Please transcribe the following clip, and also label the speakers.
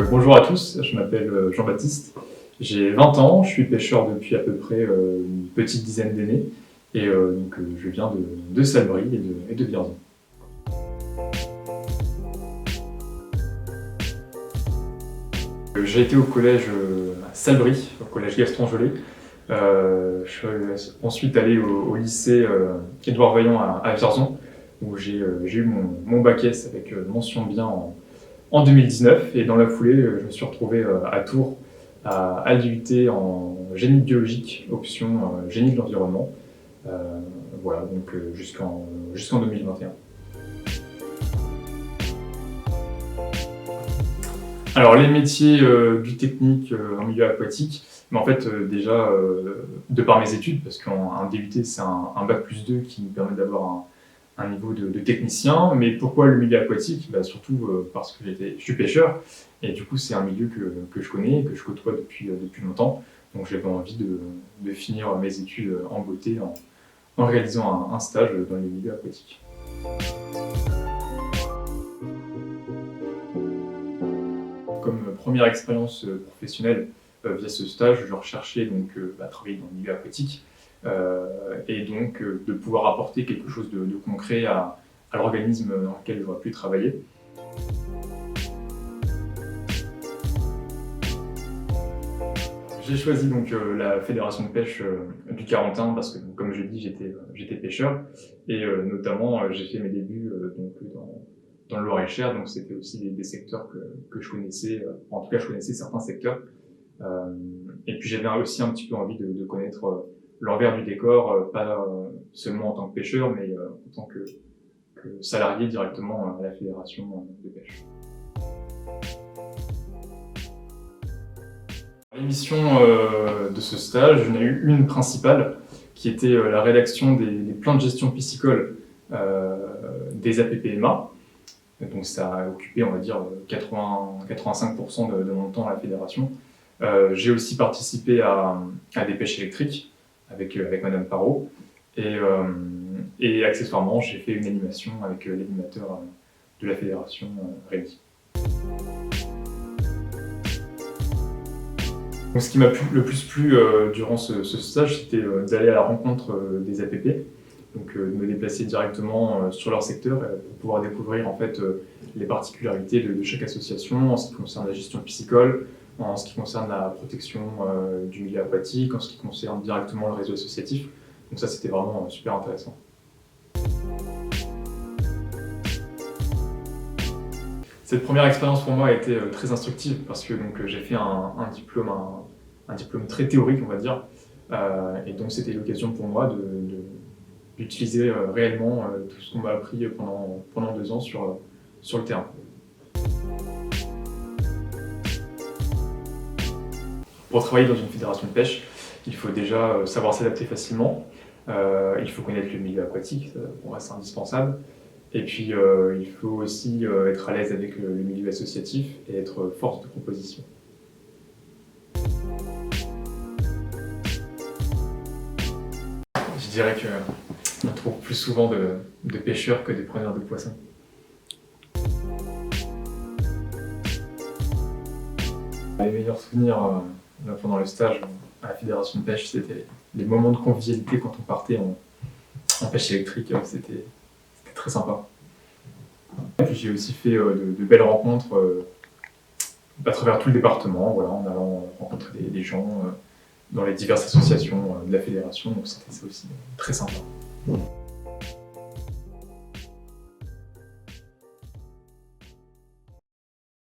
Speaker 1: Bonjour à tous, je m'appelle Jean-Baptiste, j'ai 20 ans, je suis pêcheur depuis à peu près une petite dizaine d'années et je viens de Salbris et de Vierzon. J'ai été au collège à Salbris, au collège Gaston Jolet. Je suis ensuite allé au lycée Édouard Vaillant à Vierzon, où j'ai eu mon bac S avec mention bien en 2019, et dans la foulée, je me suis retrouvé à Tours, à l'IUT en génie biologique, option génie de l'environnement. Voilà, donc jusqu'en 2021. Alors les métiers du technique en milieu aquatique, mais en fait déjà de par mes études, parce qu'un DUT c'est un bac+2 qui nous permet d'avoir un niveau de technicien. Mais pourquoi le milieu aquatique? Surtout parce que je suis pêcheur, et du coup c'est un milieu que je connais, que je côtoie depuis longtemps. Donc j'avais envie de finir mes études en beauté en réalisant un stage dans le milieu aquatique. Comme première expérience professionnelle via ce stage, je recherchais donc travailler dans le milieu aquatique et donc de pouvoir apporter quelque chose de concret à l'organisme dans lequel j'aurais pu travailler. J'ai choisi donc la fédération de pêche du Carentin parce que, comme je l'ai dit, j'étais pêcheur, et notamment j'ai fait mes débuts dans le Loir-et-Cher, donc c'était aussi des secteurs que je connaissais, en tout cas je connaissais certains secteurs. Et puis j'avais aussi un petit peu envie de connaître l'envers du décor, pas seulement en tant que pêcheur, mais en tant que salarié directement à la fédération de pêche. L'émission de ce stage, j'en ai eu une principale, qui était la rédaction des plans de gestion piscicole des APPMA. Donc ça a occupé, on va dire, 85% de mon temps à la fédération. J'ai aussi participé à des pêches électriques avec Madame Parot, et accessoirement j'ai fait une animation avec l'animateur de la fédération, Rémi. Donc, ce qui m'a le plus plu durant ce stage, c'était d'aller à la rencontre des APP, donc de me déplacer directement sur leur secteur pour pouvoir découvrir en fait les particularités de chaque association en ce qui concerne la gestion piscicole, en ce qui concerne la protection du milieu aquatique, en ce qui concerne directement le réseau associatif. Donc ça, c'était vraiment super intéressant. Cette première expérience pour moi a été très instructive parce que j'ai fait un diplôme très théorique, on va dire, et donc c'était l'occasion pour moi d'utiliser réellement tout ce qu'on m'a appris pendant 2 ans sur le terrain. Pour travailler dans une fédération de pêche, il faut déjà savoir s'adapter facilement, il faut connaître le milieu aquatique, pour moi c'est indispensable. Et puis, il faut aussi être à l'aise avec le milieu associatif et être force de proposition. Je dirais qu'on trouve plus souvent de pêcheurs que des preneurs de poissons. Les meilleurs souvenirs pendant le stage à la fédération de pêche, c'était les moments de convivialité quand on partait en pêche électrique. C'était très sympa. Et puis j'ai aussi fait de belles rencontres à travers tout le département, voilà, en allant rencontrer des gens dans les diverses associations de la fédération, donc c'était ça aussi très sympa.